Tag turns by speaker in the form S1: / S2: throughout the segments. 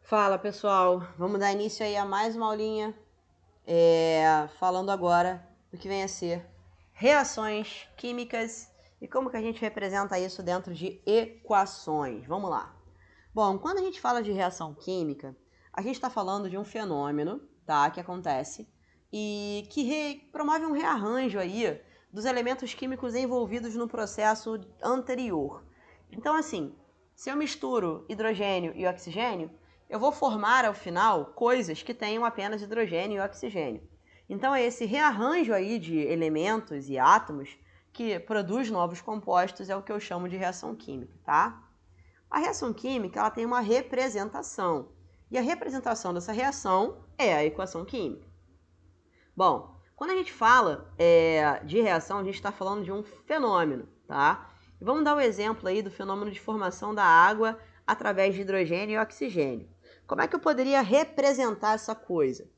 S1: Fala pessoal, vamos dar início aí a mais uma aulinha, falando agora do que vem a ser reações químicas e como que a gente representa isso dentro de equações. Vamos lá. Bom, quando a gente fala de reação química, a gente está falando de um fenômeno, tá, que acontece e que promove um rearranjo aí dos elementos químicos envolvidos no processo anterior. Então, assim, se eu misturo hidrogênio e oxigênio, eu vou formar ao final coisas que tenham apenas hidrogênio e oxigênio. Então é esse rearranjo aí de elementos e átomos que produz novos compostos, é o que eu chamo de reação química, tá? A reação química ela tem uma representação, e a representação dessa reação é a equação química. Bom, quando a gente fala de reação, a gente está falando de um fenômeno, tá? E vamos dar o exemplo aí do fenômeno de formação da água através de hidrogênio e oxigênio. Como é que eu poderia representar essa coisa?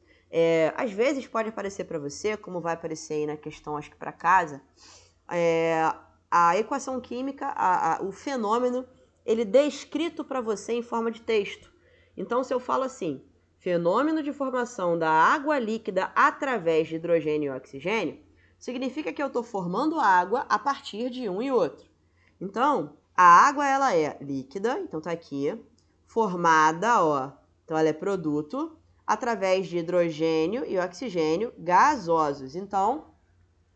S1: Às vezes pode aparecer para você, como vai aparecer aí na questão, acho que para casa, a equação química, o fenômeno, ele descrito para você em forma de texto. Então, se eu falo assim, fenômeno de formação da água líquida através de hidrogênio e oxigênio, significa que eu estou formando água a partir de um e outro. Então, a água ela é líquida, então está aqui, formada, ó, então ela é produto, através de hidrogênio e oxigênio gasosos. Então,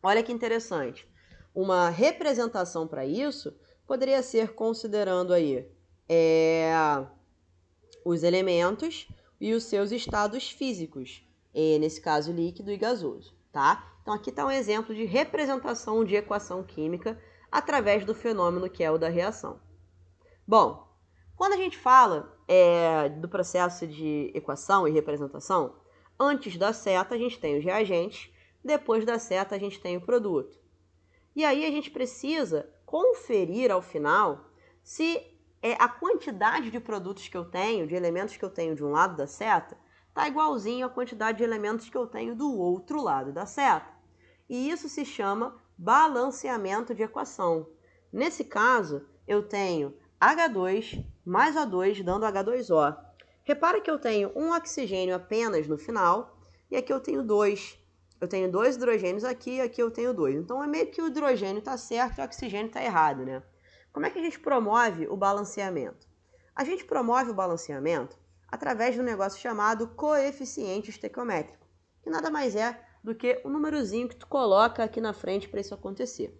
S1: olha que interessante. Uma representação para isso poderia ser considerando aí os elementos e os seus estados físicos, nesse caso líquido e gasoso, tá? Então aqui está um exemplo de representação de equação química através do fenômeno que é o da reação. Bom, quando a gente fala do processo de equação e representação, antes da seta a gente tem os reagentes, depois da seta a gente tem o produto. E aí a gente precisa conferir ao final se a quantidade de produtos que eu tenho, de elementos que eu tenho de um lado da seta, está igualzinho à quantidade de elementos que eu tenho do outro lado da seta. E isso se chama balanceamento de equação. Nesse caso, eu tenho H2 mais O2 dando H2O. Repara que eu tenho um oxigênio apenas no final e aqui eu tenho dois. Eu tenho dois hidrogênios aqui e aqui eu tenho dois. Então é meio que o hidrogênio está certo e o oxigênio está errado, né? Como é que a gente promove o balanceamento? A gente promove o balanceamento através de um negócio chamado coeficiente estequiométrico, que nada mais é do que o númerozinho que tu coloca aqui na frente para isso acontecer.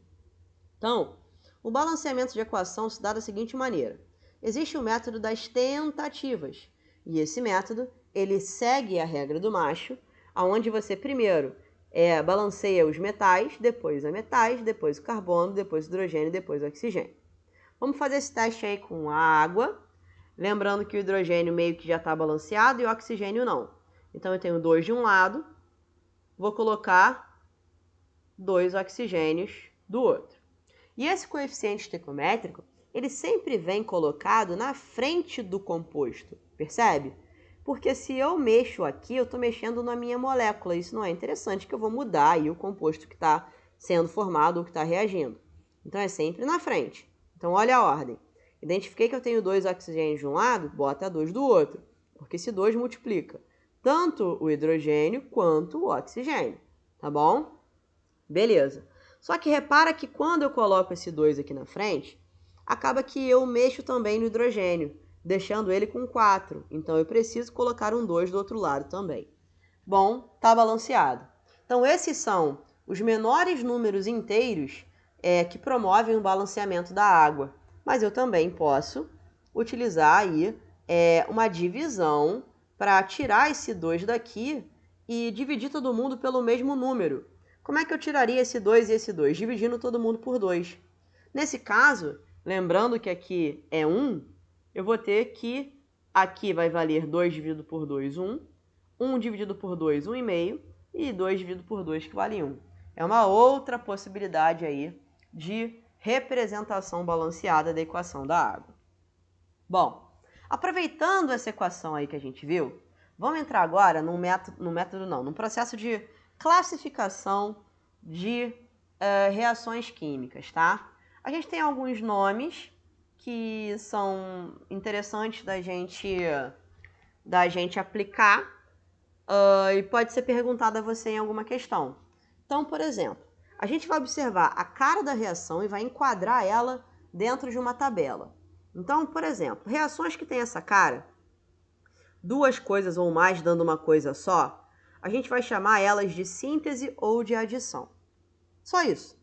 S1: Então, o balanceamento de equação se dá da seguinte maneira. Existe o método das tentativas, e esse método ele segue a regra do macho, onde você primeiro balanceia os metais, depois o carbono, depois o hidrogênio, depois o oxigênio. Vamos fazer esse teste aí com a água, lembrando que o hidrogênio meio que já está balanceado e o oxigênio não. Então eu tenho 2 de um lado, vou colocar 2 oxigênios do outro. E esse coeficiente estequiométrico, ele sempre vem colocado na frente do composto, percebe? Porque se eu mexo aqui, eu estou mexendo na minha molécula. Isso não é interessante, que eu vou mudar aí o composto que está sendo formado ou que está reagindo. Então é sempre na frente. Então olha a ordem. Identifiquei que eu tenho 2 oxigênios de um lado, bota 2 do outro. Porque esse 2 multiplica tanto o hidrogênio quanto o oxigênio. Tá bom? Beleza. Só que repara que quando eu coloco esse 2 aqui na frente, acaba que eu mexo também no hidrogênio, deixando ele com 4. Então eu preciso colocar um 2 do outro lado também. Bom, tá balanceado. Então esses são os menores números inteiros que promovem o balanceamento da água. Mas eu também posso utilizar aí uma divisão para tirar esse 2 daqui e dividir todo mundo pelo mesmo número. Como é que eu tiraria esse 2 e esse 2? Dividindo todo mundo por 2. Nesse caso, lembrando que aqui é 1, eu vou ter que aqui vai valer 2 dividido por 2, 1. 1 dividido por 2, 1,5. E 2 dividido por 2, que vale 1. É uma outra possibilidade aí de representação balanceada da equação da água. Bom, aproveitando essa equação aí que a gente viu, vamos entrar agora num processo de classificação de reações químicas, tá? A gente tem alguns nomes que são interessantes da gente da gente aplicar e pode ser perguntada a você em alguma questão. Então, por exemplo, a gente vai observar a cara da reação e vai enquadrar ela dentro de uma tabela. Então, por exemplo, reações que têm essa cara, duas coisas ou mais dando uma coisa só, a gente vai chamar elas de síntese ou de adição. Só isso.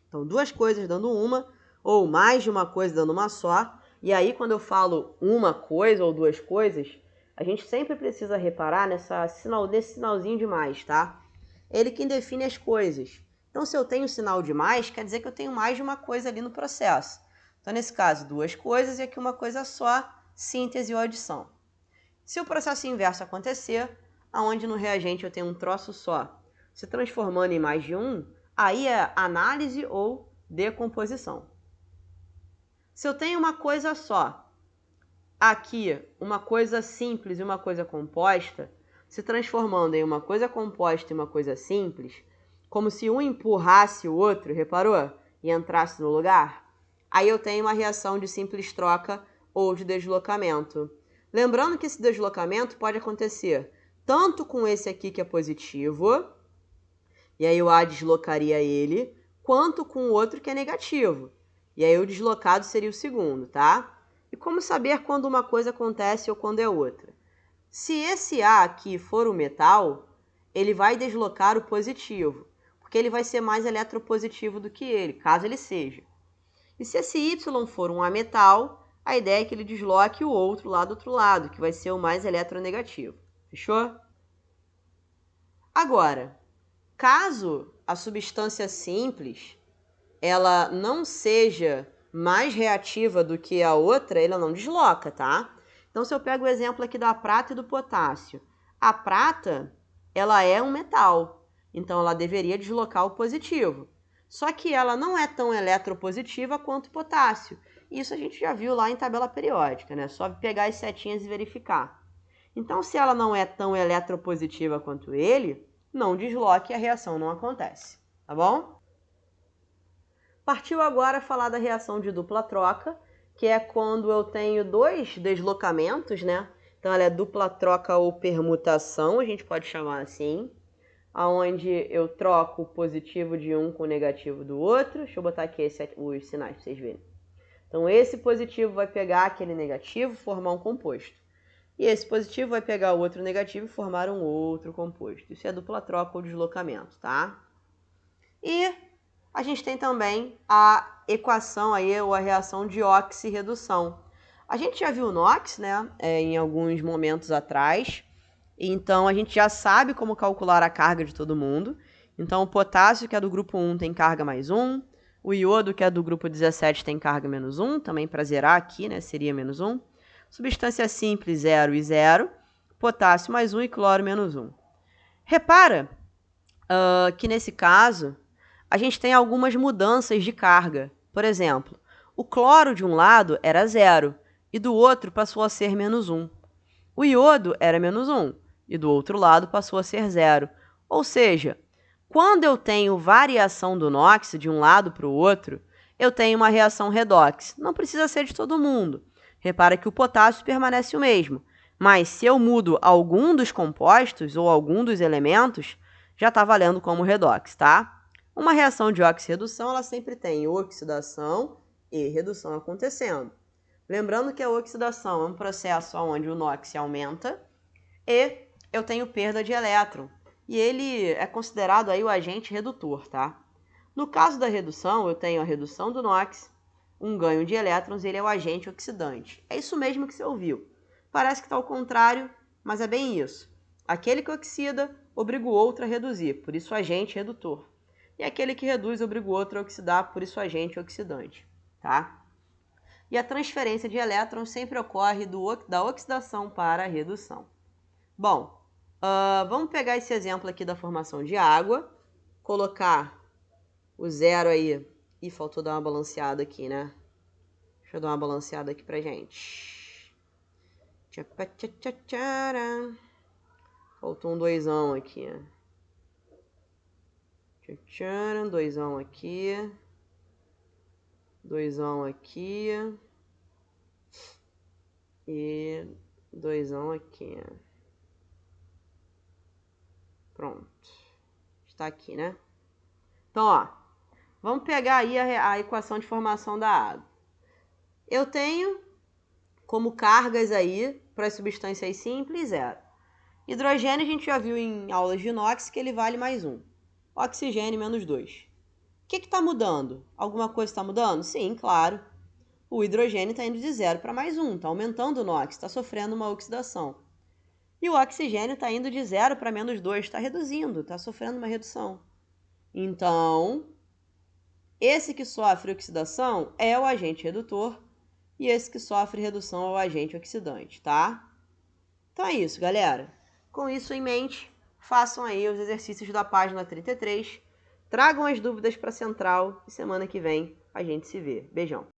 S1: Então, duas coisas dando uma, ou mais de uma coisa dando uma só. E aí, quando eu falo uma coisa ou duas coisas, a gente sempre precisa reparar nesse sinalzinho de mais, tá? Ele quem define as coisas. Então, se eu tenho sinal de mais, quer dizer que eu tenho mais de uma coisa ali no processo. Então, nesse caso, duas coisas e aqui uma coisa só, síntese ou adição. Se o processo inverso acontecer, aonde no reagente eu tenho um troço só, se transformando em mais de um, aí é análise ou decomposição. Se eu tenho uma coisa só, aqui uma coisa simples e uma coisa composta, se transformando em uma coisa composta e uma coisa simples, como se um empurrasse o outro, reparou? E entrasse no lugar, aí eu tenho uma reação de simples troca ou de deslocamento. Lembrando que esse deslocamento pode acontecer tanto com esse aqui que é positivo, e aí o A deslocaria ele, quanto com o outro que é negativo. E aí o deslocado seria o segundo, tá? E como saber quando uma coisa acontece ou quando é outra? Se esse A aqui for o metal, ele vai deslocar o positivo, porque ele vai ser mais eletropositivo do que ele, caso ele seja. E se esse Y for um ametal, a ideia é que ele desloque o outro lá do outro lado, que vai ser o mais eletronegativo. Fechou? Agora, caso a substância simples ela não seja mais reativa do que a outra, ela não desloca, tá? Então, se eu pego o exemplo aqui da prata e do potássio, a prata, ela é um metal, então ela deveria deslocar o positivo. Só que ela não é tão eletropositiva quanto o potássio. Isso a gente já viu lá em tabela periódica, né? Só pegar as setinhas e verificar. Então, se ela não é tão eletropositiva quanto ele, não desloque e a reação não acontece, tá bom? Partiu agora falar da reação de dupla troca, que é quando eu tenho dois deslocamentos, né? Então, ela é dupla troca ou permutação, a gente pode chamar assim, onde eu troco o positivo de um com o negativo do outro. Deixa eu botar aqui os sinais para vocês verem. Então, esse positivo vai pegar aquele negativo e formar um composto. E esse positivo vai pegar o outro negativo e formar um outro composto. Isso é dupla troca ou deslocamento, tá? E a gente tem também a equação aí, ou a reação de oxirredução. A gente já viu o NOx, né, em alguns momentos atrás, então a gente já sabe como calcular a carga de todo mundo. Então o potássio, que é do grupo 1, tem carga mais 1, o iodo, que é do grupo 17, tem carga menos 1, também para zerar aqui, né, seria menos 1. Substância simples, 0 e 0, potássio mais 1 e cloro menos 1. Repara que nesse caso a gente tem algumas mudanças de carga. Por exemplo, o cloro de um lado era 0 e do outro passou a ser menos 1. O iodo era menos 1 e do outro lado passou a ser 0. Ou seja, quando eu tenho variação do NOx de um lado para o outro, eu tenho uma reação redox. Não precisa ser de todo mundo. Repara que o potássio permanece o mesmo, mas se eu mudo algum dos compostos ou algum dos elementos, já está valendo como redox, tá? Uma reação de oxirredução, ela sempre tem oxidação e redução acontecendo. Lembrando que a oxidação é um processo onde o NOx aumenta e eu tenho perda de elétron. E ele é considerado aí o agente redutor, tá? No caso da redução, eu tenho a redução do NOx, um ganho de elétrons, ele é o agente oxidante. É isso mesmo que você ouviu. Parece que está ao contrário, mas é bem isso. Aquele que oxida obriga o outro a reduzir, por isso agente redutor. E aquele que reduz obriga o outro a oxidar, por isso agente oxidante, tá? E a transferência de elétrons sempre ocorre da oxidação para a redução. Bom, vamos pegar esse exemplo aqui da formação de água, colocar o 0 aí. Ih, faltou dar uma balanceada aqui, né? Deixa eu dar uma balanceada aqui pra gente. Faltou um 2ão aqui. Doisão aqui. 2ão aqui. E 2ão aqui. Pronto. Está aqui, né? Então, ó, vamos pegar aí a equação de formação da água. Eu tenho como cargas aí para as substâncias simples 0. Hidrogênio a gente já viu em aulas de inox que ele vale mais 1. Oxigênio menos 2. O que está mudando? Alguma coisa está mudando? Sim, claro. O hidrogênio está indo de 0 para mais 1, está aumentando o NOx, está sofrendo uma oxidação. E o oxigênio está indo de 0 para menos 2, está reduzindo, está sofrendo uma redução. Então, esse que sofre oxidação é o agente redutor e esse que sofre redução é o agente oxidante, tá? Então é isso, galera. Com isso em mente, façam aí os exercícios da página 33, tragam as dúvidas para a central e semana que vem a gente se vê. Beijão.